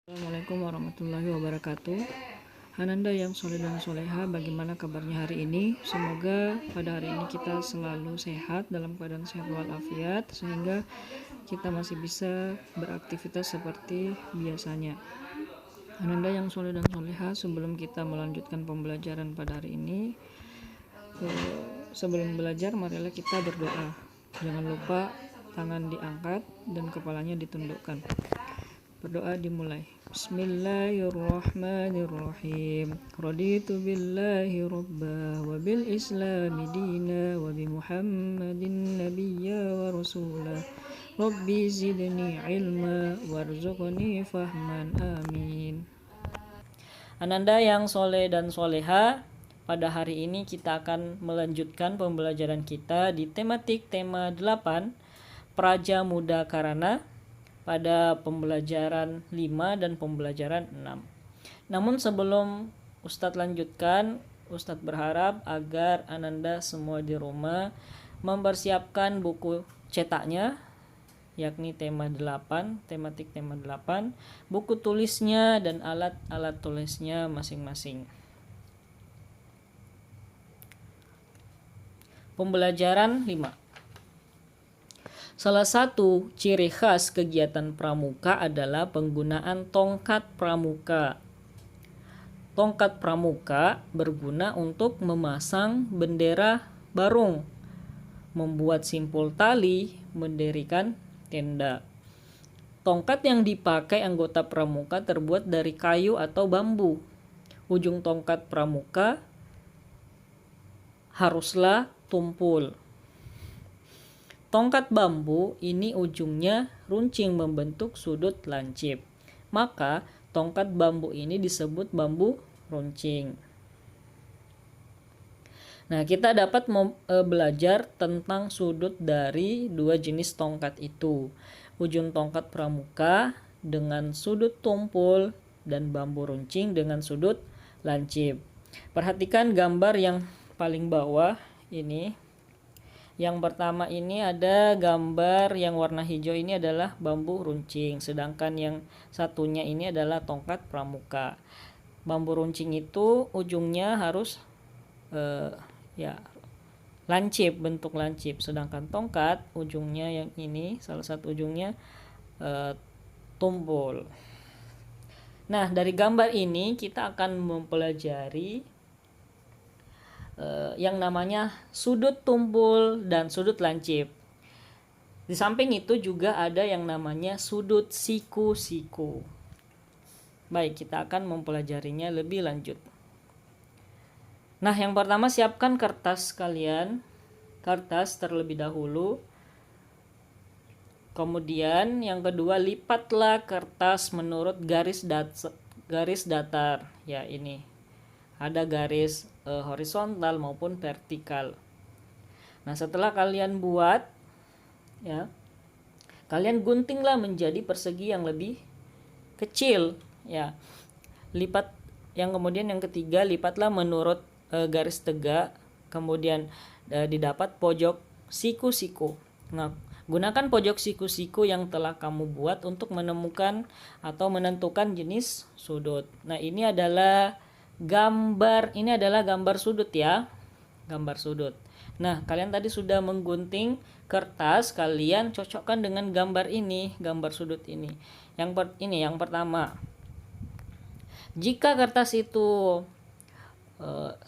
Assalamualaikum warahmatullahi wabarakatuh. Ananda yang soleh dan soleha, bagaimana kabarnya hari ini? Semoga pada hari ini kita selalu sehat, dalam keadaan sehat walafiat, sehingga kita masih bisa beraktivitas seperti biasanya. Ananda yang soleh dan soleha, sebelum kita melanjutkan pembelajaran pada hari ini, sebelum belajar marilah kita berdoa. Jangan lupa tangan diangkat dan kepalanya ditundukkan. Berdoa dimulai. Bismillahirrahmanirrahim. Raditu billahi rabba wa bil islami dina wa bi Muhammadin nabiyya wa rasulah. Rabbi zidni ilma warzuqni fahman. Amin. Ananda yang soleh dan soleha, pada hari ini kita akan melanjutkan pembelajaran kita di tematik tema 8 Praja Muda Karana pada pembelajaran 5 dan pembelajaran 6. Namun sebelum Ustadz lanjutkan, Ustadz berharap agar Ananda semua di rumah mempersiapkan buku cetaknya, yakni tema 8, tematik tema 8, buku tulisnya dan alat-alat tulisnya masing-masing. Pembelajaran 5. Salah satu ciri khas kegiatan pramuka adalah penggunaan tongkat pramuka. Tongkat pramuka berguna untuk memasang bendera barung, membuat simpul tali, mendirikan tenda. Tongkat yang dipakai anggota pramuka terbuat dari kayu atau bambu. Ujung tongkat pramuka haruslah tumpul. Tongkat bambu ini ujungnya runcing membentuk sudut lancip. Maka tongkat bambu ini disebut bambu runcing. Nah, kita dapat belajar tentang sudut dari dua jenis tongkat itu. Ujung tongkat pramuka dengan sudut tumpul dan bambu runcing dengan sudut lancip. Perhatikan gambar yang paling bawah ini. Yang pertama ini ada gambar yang warna hijau, ini adalah bambu runcing, sedangkan yang satunya ini adalah tongkat pramuka. Bambu runcing itu ujungnya harus lancip, bentuk lancip, sedangkan tongkat ujungnya yang ini, salah satu ujungnya tumpul. Nah, dari gambar ini kita akan mempelajari yang namanya sudut tumpul dan sudut lancip. Di samping itu juga ada yang namanya sudut siku-siku. Baik, kita akan mempelajarinya lebih lanjut. Nah, yang pertama siapkan kertas kalian. Kertas terlebih dahulu. Kemudian yang kedua, lipatlah kertas menurut garis datar. Ya, ini. Ada garis horizontal maupun vertikal. Nah, setelah kalian buat, ya, kalian guntinglah menjadi persegi yang lebih kecil, ya. Lipat. Yang kemudian yang ketiga, lipatlah menurut garis tegak, kemudian didapat pojok siku-siku. Nah, gunakan pojok siku-siku yang telah kamu buat untuk menemukan atau menentukan jenis sudut. Nah, ini adalah gambar sudut, ya. Gambar sudut. Nah, kalian tadi sudah menggunting kertas, kalian cocokkan dengan gambar ini, gambar sudut ini. Yang pertama. Jika kertas itu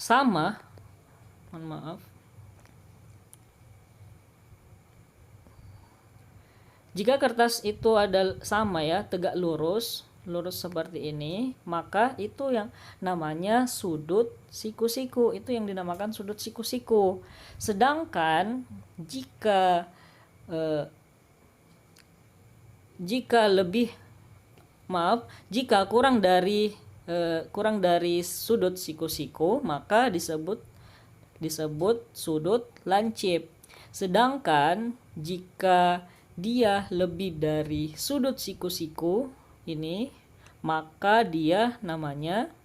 sama, mohon maaf. Jika kertas itu sama, ya, tegak lurus seperti ini, maka itu yang namanya sudut siku-siku, itu yang dinamakan sudut siku-siku. Sedangkan jika kurang dari sudut siku-siku, maka disebut sudut lancip. Sedangkan jika dia lebih dari sudut siku-siku ini, maka dinamakan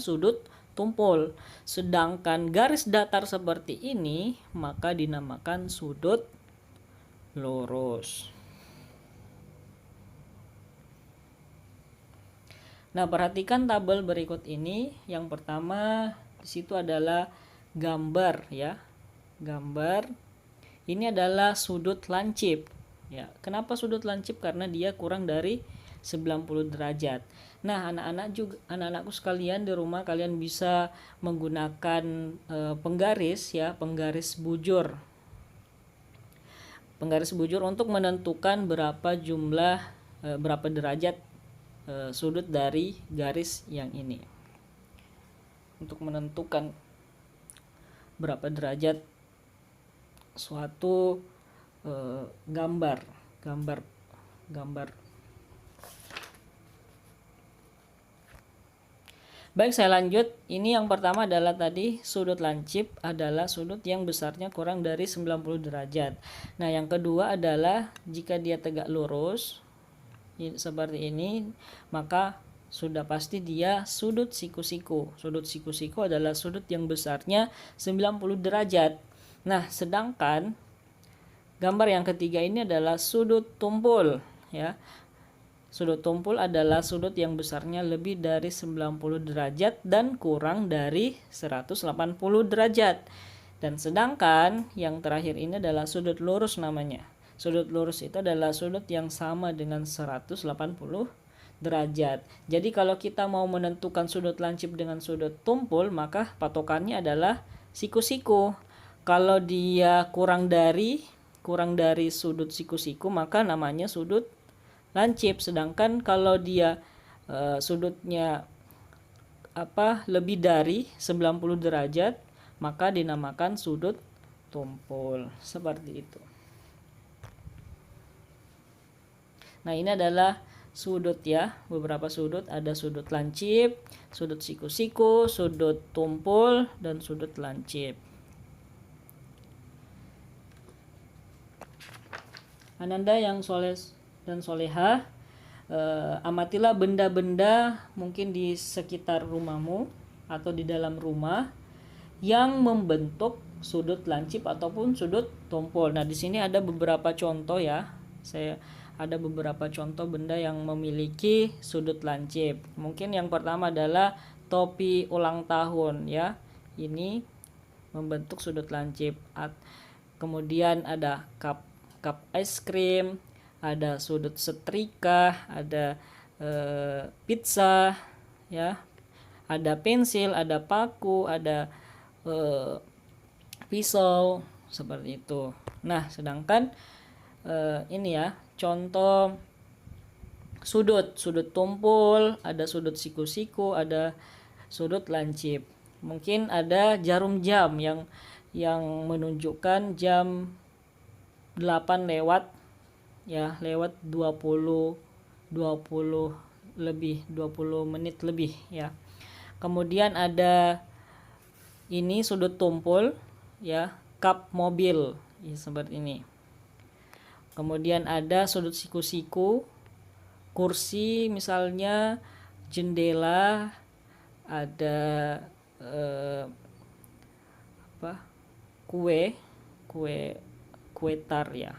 sudut tumpul. Sedangkan garis datar seperti ini, maka dinamakan sudut lurus. Nah, perhatikan tabel berikut ini. Yang pertama di situ adalah gambar ya. Gambar ini adalah sudut lancip. Ya, kenapa sudut lancip? Karena dia kurang dari 90 derajat. Nah, anak-anakku sekalian, di rumah kalian bisa menggunakan penggaris ya, penggaris bujur. Penggaris bujur untuk menentukan berapa derajat sudut dari garis yang ini. Untuk menentukan berapa derajat suatu gambar. Baik, saya lanjut. Ini yang pertama adalah tadi sudut lancip adalah sudut yang besarnya kurang dari 90 derajat. Nah, yang kedua adalah jika dia tegak lurus seperti ini, maka sudah pasti dia sudut siku-siku. Sudut siku-siku adalah sudut yang besarnya 90 derajat. Nah, sedangkan gambar yang ketiga ini adalah sudut tumpul ya. Sudut tumpul adalah sudut yang besarnya lebih dari 90 derajat dan kurang dari 180 derajat. Dan sedangkan yang terakhir ini adalah sudut lurus namanya. Sudut lurus itu adalah sudut yang sama dengan 180 derajat. Jadi kalau kita mau menentukan sudut lancip dengan sudut tumpul, maka patokannya adalah siku-siku. Kalau dia kurang dari sudut siku-siku, maka namanya sudut lancip. Sedangkan kalau dia sudutnya lebih dari 90 derajat, maka dinamakan sudut tumpul. Seperti itu. Nah, ini adalah sudut ya, beberapa sudut. Ada sudut lancip, sudut siku-siku, sudut tumpul, dan sudut lancip. Ananda yang soleh dan soleha, amatilah benda-benda mungkin di sekitar rumahmu atau di dalam rumah yang membentuk sudut lancip ataupun sudut tumpul. Nah, di sini ada beberapa contoh ya. Saya ada beberapa contoh benda yang memiliki sudut lancip. Mungkin yang pertama adalah topi ulang tahun ya. Ini membentuk sudut lancip. Kemudian ada cup es krim, ada sudut setrika, ada pizza ya, ada pensil, ada paku, ada pisau, seperti itu. Nah, sedangkan ini ya contoh sudut tumpul, ada sudut siku-siku, ada sudut lancip. Mungkin ada jarum jam yang menunjukkan jam 8 lewat 20 menit lebih ya. Kemudian ada ini sudut tumpul ya, kap mobil ya, seperti ini. Kemudian ada sudut siku-siku, kursi misalnya, jendela, ada kue tar ya.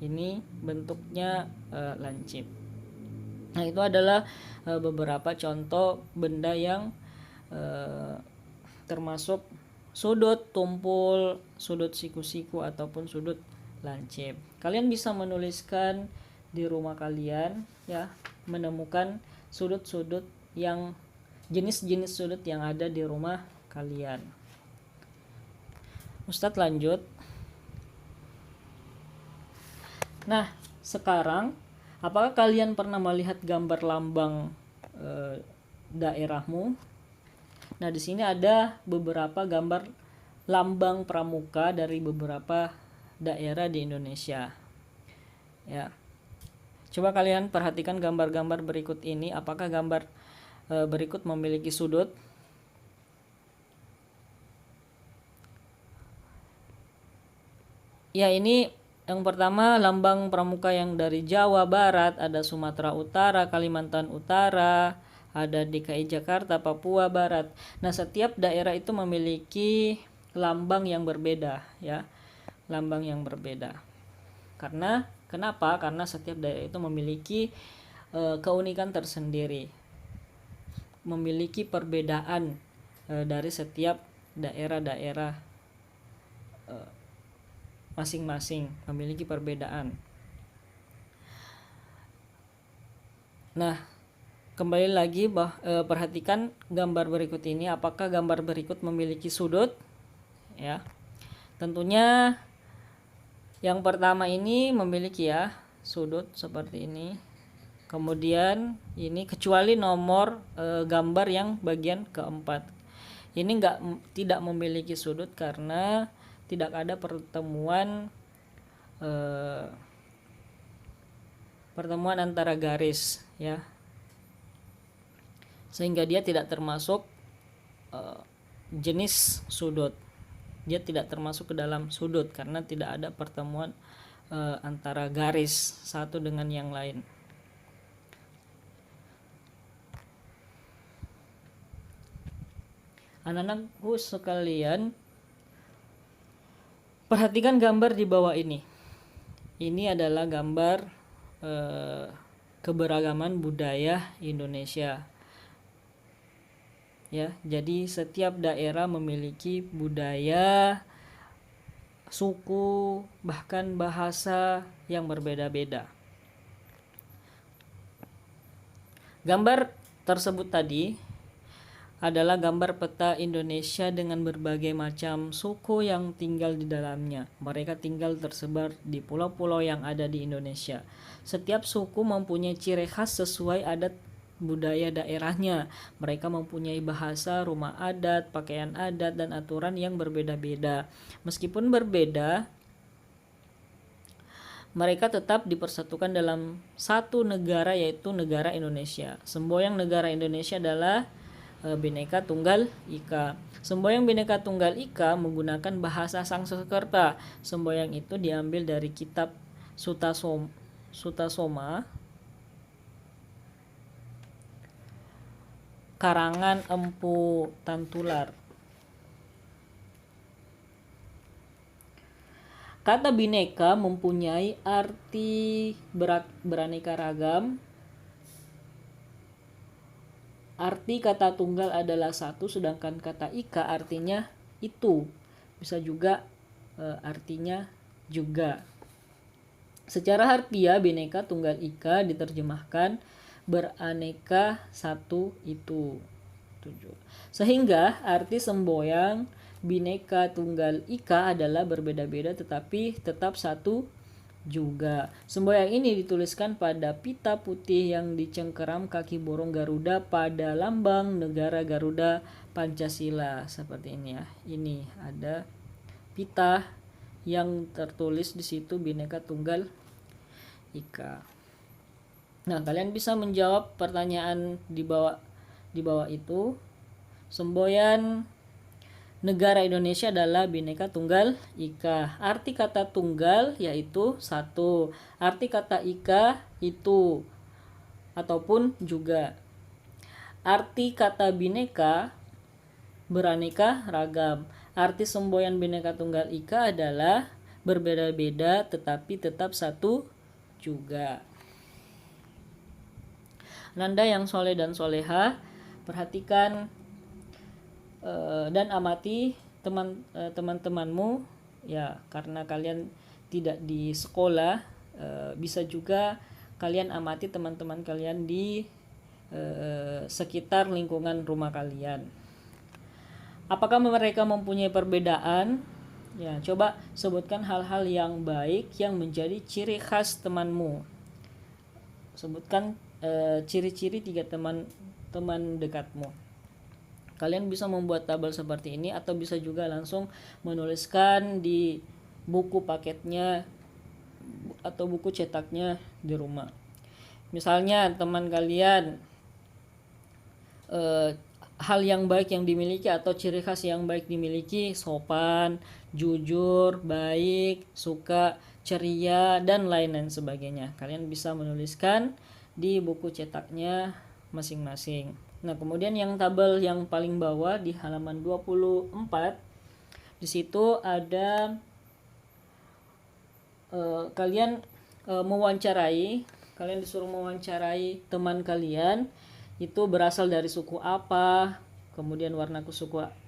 Ini bentuknya lancip. Nah, itu adalah beberapa contoh benda yang termasuk sudut tumpul, sudut siku-siku ataupun sudut lancip. Kalian bisa menuliskan di rumah kalian ya, menemukan sudut-sudut yang jenis-jenis sudut yang ada di rumah kalian. Ustadz lanjut. Nah, sekarang apakah kalian pernah melihat gambar lambang daerahmu? Nah, di sini ada beberapa gambar lambang pramuka dari beberapa daerah di Indonesia. Ya. Coba kalian perhatikan gambar-gambar berikut ini. Apakah gambar berikut memiliki sudut? Ya, ini yang pertama lambang pramuka yang dari Jawa Barat, ada Sumatera Utara, Kalimantan Utara, ada DKI Jakarta, Papua Barat. Nah, setiap daerah itu memiliki lambang yang berbeda ya. Lambang yang berbeda. Kenapa? Karena setiap daerah itu memiliki keunikan tersendiri. memiliki perbedaan dari setiap daerah-daerah masing-masing, memiliki perbedaan. Nah, kembali lagi perhatikan gambar berikut ini. Apakah gambar berikut memiliki sudut? Ya, tentunya yang pertama ini memiliki ya sudut seperti ini. Kemudian ini kecuali nomor gambar yang bagian keempat. Ini tidak memiliki sudut karena tidak ada pertemuan antara garis ya. Sehingga dia tidak termasuk jenis sudut. Dia tidak termasuk ke dalam sudut karena tidak ada pertemuan antara garis satu dengan yang lain. Anak-anakku sekalian, perhatikan gambar di bawah ini. Ini adalah gambar keberagaman budaya Indonesia. Ya, jadi setiap daerah memiliki budaya, suku, bahkan bahasa yang berbeda-beda. Gambar tersebut tadi adalah gambar peta Indonesia dengan berbagai macam suku yang tinggal di dalamnya. Mereka tinggal tersebar di pulau-pulau yang ada di Indonesia. Setiap suku mempunyai ciri khas sesuai adat budaya daerahnya. Mereka mempunyai bahasa, rumah adat, pakaian adat, dan aturan yang berbeda-beda. Meskipun berbeda, mereka tetap dipersatukan dalam satu negara, yaitu negara Indonesia. Semboyan negara Indonesia adalah Bhinneka Tunggal Ika. Semboyan Bhinneka Tunggal Ika menggunakan bahasa Sanskerta. Semboyan itu diambil dari kitab Sutasoma karangan Empu Tantular. Kata bineka mempunyai arti beraneka ragam. Arti kata tunggal adalah satu, sedangkan kata ika artinya itu. Bisa juga artinya juga. Secara harfiah, Bhinneka Tunggal Ika diterjemahkan beraneka satu itu. Sehingga arti semboyan Bhinneka Tunggal Ika adalah berbeda-beda tetapi tetap satu juga. Semboyan ini dituliskan pada pita putih yang dicengkeram kaki burung Garuda pada lambang negara Garuda Pancasila seperti ini ya. Ini ada pita yang tertulis di situ Bhinneka Tunggal Ika. Nah, kalian bisa menjawab pertanyaan di bawah itu. Semboyan negara Indonesia adalah Bhinneka Tunggal Ika. Arti kata tunggal yaitu satu. Arti kata ika itu ataupun juga. Arti kata bineka beraneka ragam. Arti semboyan Bhinneka Tunggal Ika adalah berbeda-beda tetapi tetap satu juga. Nanda yang soleh dan soleha, perhatikan dan amati teman-temanmu ya, karena kalian tidak di sekolah, bisa juga kalian amati teman-teman kalian di sekitar lingkungan rumah kalian. Apakah mereka mempunyai perbedaan? Ya, coba sebutkan hal-hal yang baik yang menjadi ciri khas temanmu. Sebutkan ciri-ciri 3 teman dekatmu. Kalian bisa membuat tabel seperti ini atau bisa juga langsung menuliskan di buku paketnya atau buku cetaknya di rumah. Misalnya teman kalian hal yang baik yang dimiliki atau ciri khas yang baik dimiliki sopan, jujur, baik, suka, ceria, dan lain-lain sebagainya. Kalian bisa menuliskan di buku cetaknya masing-masing. Nah, kemudian yang tabel yang paling bawah di halaman 24, di situ ada kalian disuruh mewawancarai teman kalian itu berasal dari suku apa, kemudian warna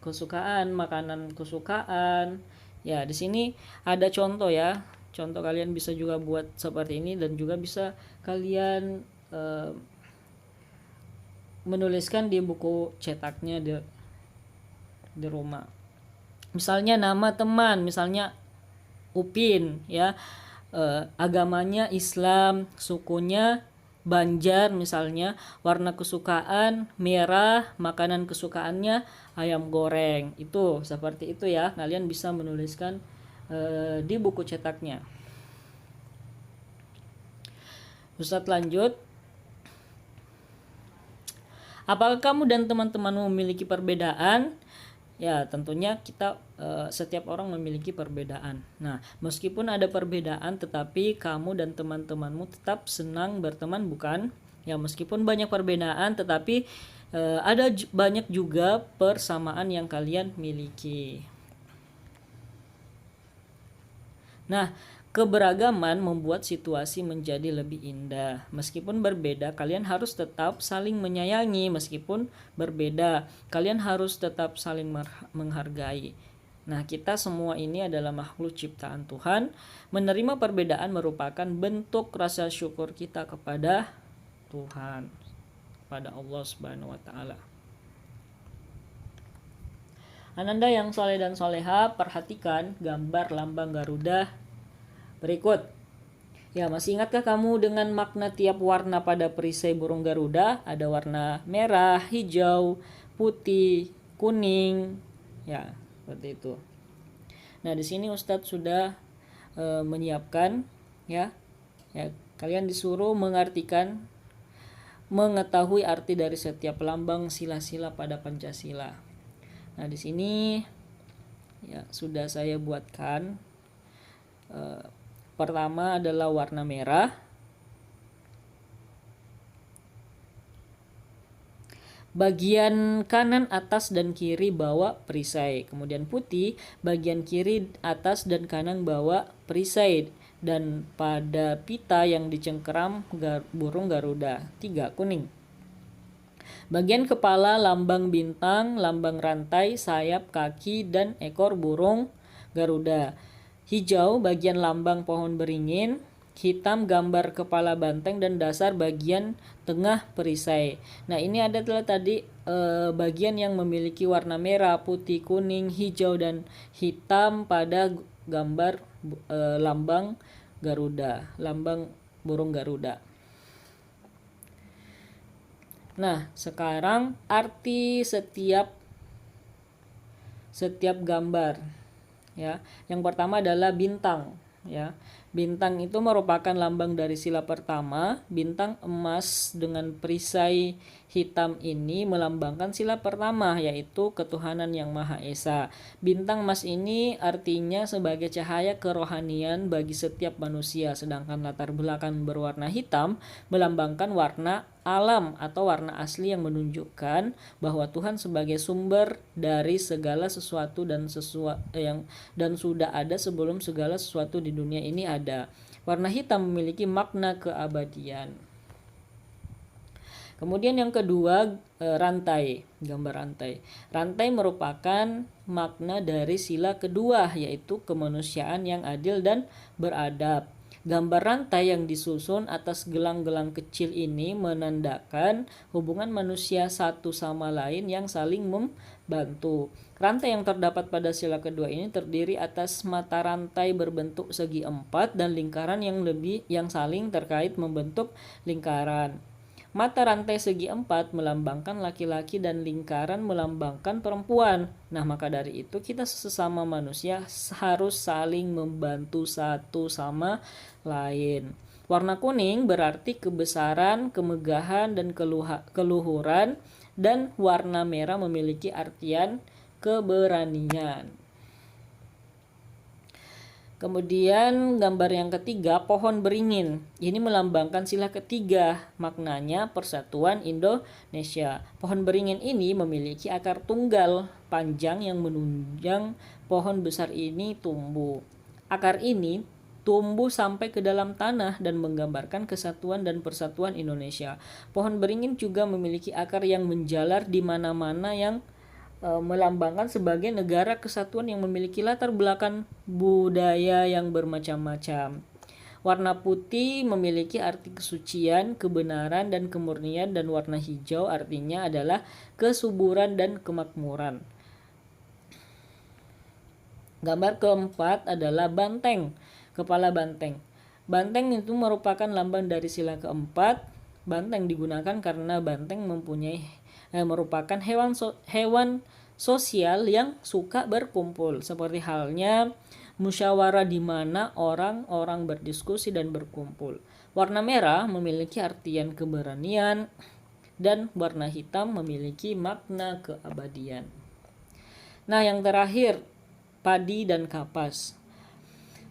kesukaan, makanan kesukaan. Ya, di sini ada contoh ya. Contoh kalian bisa juga buat seperti ini dan juga bisa kalian menuliskan di buku cetaknya di rumah. Misalnya nama teman, misalnya Upin ya, agamanya Islam, sukunya Banjar misalnya, warna kesukaan merah, makanan kesukaannya ayam goreng. Itu seperti itu ya, kalian bisa menuliskan di buku cetaknya. Ustadz lanjut. Apakah kamu dan teman-temanmu memiliki perbedaan? Ya, tentunya kita setiap orang memiliki perbedaan. Nah, meskipun ada perbedaan tetapi kamu dan teman-temanmu tetap senang berteman, bukan? Ya, meskipun banyak perbedaan tetapi ada banyak juga persamaan yang kalian miliki. Nah, keberagaman membuat situasi menjadi lebih indah. Meskipun berbeda, kalian harus tetap saling menyayangi. Meskipun berbeda, kalian harus tetap saling menghargai. Nah, kita semua ini adalah makhluk ciptaan Tuhan. Menerima perbedaan merupakan bentuk rasa syukur kita kepada Tuhan, kepada Allah Subhanahu wa taala. Ananda yang soleh dan soleha, perhatikan gambar lambang Garuda berikut. Ya, masih ingatkah kamu dengan makna tiap warna pada perisai burung Garuda? Ada warna merah, hijau, putih, kuning. Ya, seperti itu. Nah, di sini Ustadz sudah menyiapkan ya. Ya, kalian disuruh mengartikan, mengetahui arti dari setiap lambang sila-sila pada Pancasila. Nah, di sini ya sudah saya buatkan. Pertama adalah warna merah. Bagian kanan, atas, dan kiri bawa perisai. Kemudian putih, bagian kiri, atas, dan kanan bawa perisai. Dan pada pita yang dicengkeram burung Garuda. 3. Kuning. Bagian kepala lambang bintang, lambang rantai, sayap, kaki, dan ekor burung Garuda. Hijau bagian lambang pohon beringin, hitam gambar kepala banteng dan dasar bagian tengah perisai. Nah, ini adalah tadi bagian yang memiliki warna merah, putih, kuning, hijau, dan hitam pada gambar lambang Garuda, lambang burung Garuda. Nah, sekarang arti setiap gambar. Ya, yang pertama adalah bintang. Ya, bintang itu merupakan lambang dari sila pertama. Bintang emas dengan perisai hitam ini melambangkan sila pertama, yaitu ketuhanan yang Maha Esa. Bintang emas ini artinya sebagai cahaya kerohanian bagi setiap manusia, sedangkan latar belakang berwarna hitam melambangkan warna alam atau warna asli yang menunjukkan bahwa Tuhan sebagai sumber dari segala sesuatu dan sudah ada sebelum segala sesuatu di dunia ini ada. Warna hitam memiliki makna keabadian. Kemudian yang kedua, rantai, gambar rantai. Rantai merupakan makna dari sila kedua, yaitu kemanusiaan yang adil dan beradab. Gambar rantai yang disusun atas gelang-gelang kecil ini menandakan hubungan manusia satu sama lain yang saling membantu. Rantai yang terdapat pada sila kedua ini terdiri atas mata rantai berbentuk segi empat dan lingkaran yang saling terkait membentuk lingkaran. Mata rantai segi empat melambangkan laki-laki dan lingkaran melambangkan perempuan. Nah, maka dari itu kita sesama manusia harus saling membantu satu sama lain. Warna kuning berarti kebesaran, kemegahan, dan keluhuran, dan warna merah memiliki artian keberanian. Kemudian gambar yang ketiga, pohon beringin. Ini melambangkan sila ketiga, maknanya persatuan Indonesia. Pohon beringin ini memiliki akar tunggal panjang yang menunjang pohon besar ini tumbuh. Akar ini tumbuh sampai ke dalam tanah dan menggambarkan kesatuan dan persatuan Indonesia. Pohon beringin juga memiliki akar yang menjalar di mana-mana yang melambangkan sebagai negara kesatuan yang memiliki latar belakang budaya yang bermacam-macam. Warna putih memiliki arti kesucian, kebenaran, dan kemurnian, dan warna hijau artinya adalah kesuburan dan kemakmuran. Gambar keempat adalah banteng, kepala banteng. Banteng itu merupakan lambang dari sila keempat. Banteng digunakan karena banteng merupakan hewan sosial yang suka berkumpul, seperti halnya musyawarah di mana orang-orang berdiskusi dan berkumpul. Warna merah memiliki artian keberanian dan warna hitam memiliki makna keabadian. Nah, yang terakhir, padi dan kapas.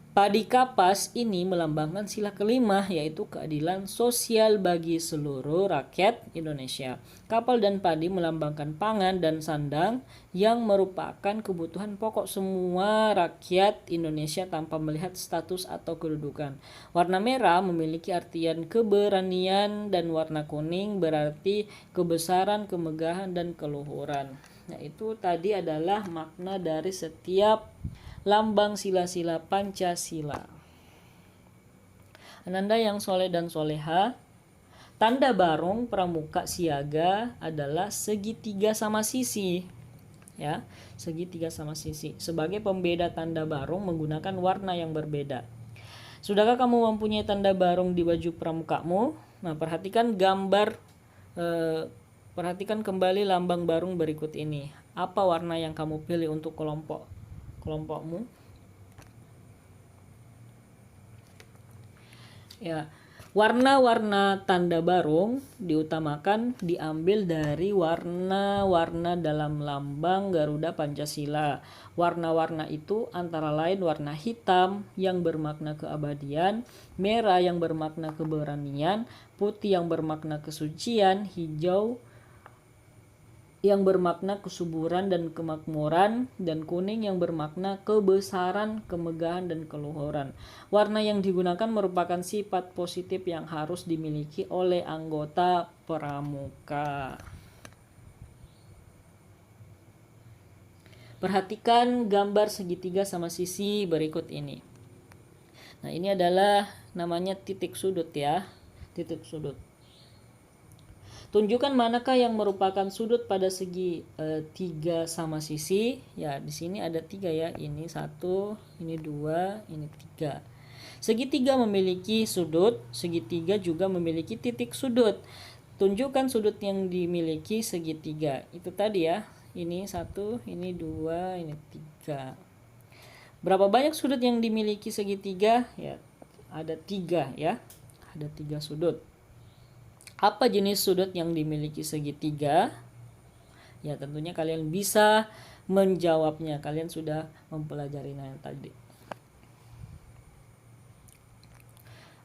Padi kapas ini melambangkan sila kelima, yaitu keadilan sosial bagi seluruh rakyat Indonesia. Kapal dan padi melambangkan pangan dan sandang yang merupakan kebutuhan pokok semua rakyat Indonesia tanpa melihat status atau kedudukan. Warna merah memiliki artian keberanian dan warna kuning berarti kebesaran, kemegahan, dan keluhuran. Nah, itu tadi adalah makna dari setiap lambang sila-sila Pancasila. Ananda yang soleh dan soleha, tanda barong pramuka siaga adalah segitiga sama sisi. Ya, segitiga sama sisi. Sebagai pembeda tanda barong menggunakan warna yang berbeda. Sudahkah kamu mempunyai tanda barong di baju pramukamu? Nah, perhatikan perhatikan kembali lambang barong berikut ini. Apa warna yang kamu pilih untuk kelompokmu? Ya, warna-warna tanda barong diutamakan diambil dari warna-warna dalam lambang Garuda Pancasila. Warna-warna itu antara lain warna hitam yang bermakna keabadian, merah yang bermakna keberanian, putih yang bermakna kesucian, hijau yang bermakna kesuburan dan kemakmuran, dan kuning yang bermakna kebesaran, kemegahan, dan keluhuran. Warna yang digunakan merupakan sifat positif yang harus dimiliki oleh anggota pramuka. Perhatikan gambar segitiga sama sisi berikut ini. Nah, ini adalah namanya titik sudut ya, titik sudut. Tunjukkan manakah yang merupakan sudut pada segi 3 sama sisi. Ya, di sini ada 3 ya. Ini 1, ini 2, ini 3. Segitiga memiliki sudut, segitiga juga memiliki titik sudut. Tunjukkan sudut yang dimiliki segitiga. Itu tadi ya. Ini 1, ini 2, ini 3. Berapa banyak sudut yang dimiliki segitiga? Ya, ada 3 ya. Ada 3 sudut. Apa jenis sudut yang dimiliki segitiga? Ya, tentunya kalian bisa menjawabnya. Kalian sudah mempelajarinya yang tadi.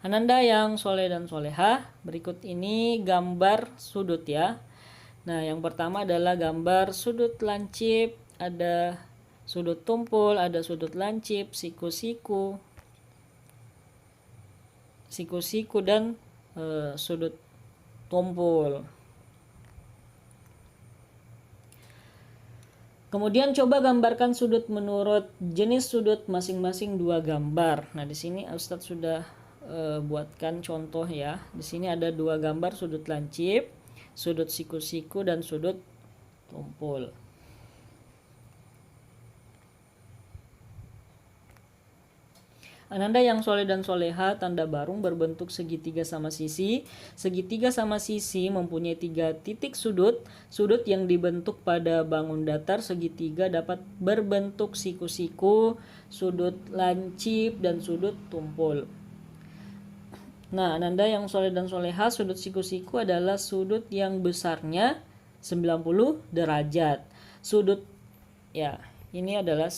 Ananda yang soleh dan soleha, berikut ini gambar sudut ya. Nah, yang pertama adalah gambar sudut lancip, ada sudut tumpul, ada sudut lancip, siku-siku, dan sudut tumpul. Kemudian coba gambarkan sudut menurut jenis sudut masing-masing 2 gambar. Nah, di sini Ustadz sudah buatkan contoh ya. Di sini ada 2 gambar sudut lancip, sudut siku-siku, dan sudut tumpul. Ananda yang soleh dan soleha, tanda barung berbentuk segitiga sama sisi. Segitiga sama sisi mempunyai 3 titik sudut. Sudut yang dibentuk pada bangun datar segitiga dapat berbentuk siku-siku, sudut lancip, dan sudut tumpul. Nah, Ananda yang soleh dan soleha, sudut siku-siku adalah sudut yang besarnya 90 derajat. Sudut ya, ini adalah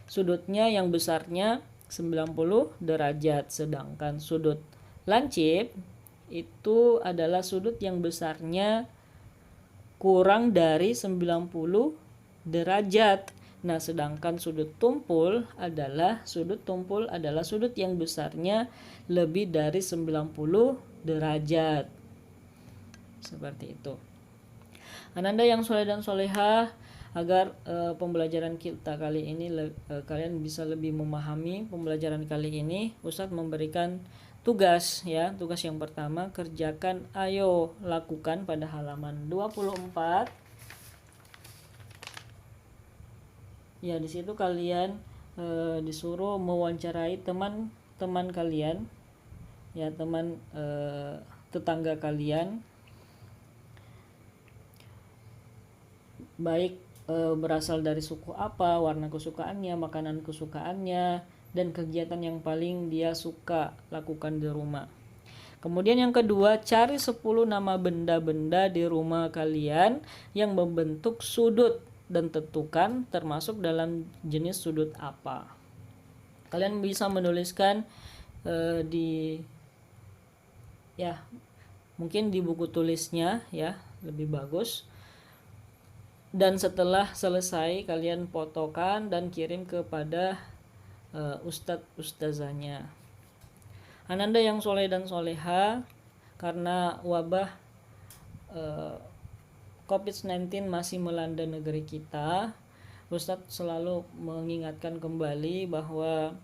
sudutnya yang besarnya 90 derajat, sedangkan sudut lancip itu adalah sudut yang besarnya kurang dari 90 derajat. Nah, sedangkan sudut tumpul adalah sudut yang besarnya lebih dari 90 derajat. Seperti itu. Ananda yang soleh dan solehah, agar pembelajaran kita kali ini kalian bisa lebih memahami pembelajaran kali ini, Ustadz memberikan tugas ya. Tugas yang pertama, kerjakan, ayo lakukan pada halaman 24. Ya, di situ kalian disuruh mewawancarai teman-teman kalian, ya, teman tetangga kalian, baik berasal dari suku apa, warna kesukaannya, makanan kesukaannya, dan kegiatan yang paling dia suka lakukan di rumah. Kemudian yang kedua, cari 10 nama benda-benda di rumah kalian yang membentuk sudut dan tentukan termasuk dalam jenis sudut apa. Kalian bisa menuliskan mungkin di buku tulisnya ya, lebih bagus. Dan setelah selesai kalian fotokan dan kirim kepada ustadz-ustazahnya. Ananda yang soleh dan soleha, karena wabah COVID-19 masih melanda negeri kita, Ustadz selalu mengingatkan kembali bahwa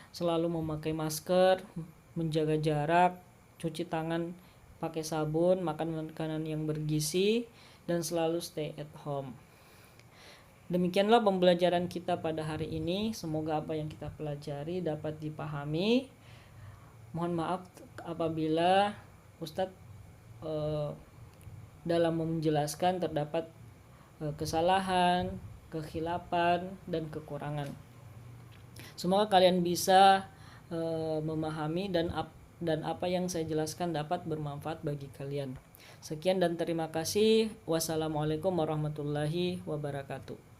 selalu memakai masker, menjaga jarak, cuci tangan pakai sabun, makan makanan yang bergizi, dan selalu stay at home. Demikianlah pembelajaran kita pada hari ini. Semoga apa yang kita pelajari dapat dipahami. Mohon maaf apabila Ustadz dalam menjelaskan terdapat kesalahan, kekhilafan, dan kekurangan. Semoga kalian bisa memahami dan apa yang saya jelaskan dapat bermanfaat bagi kalian. Sekian dan terima kasih. Wassalamualaikum warahmatullahi wabarakatuh.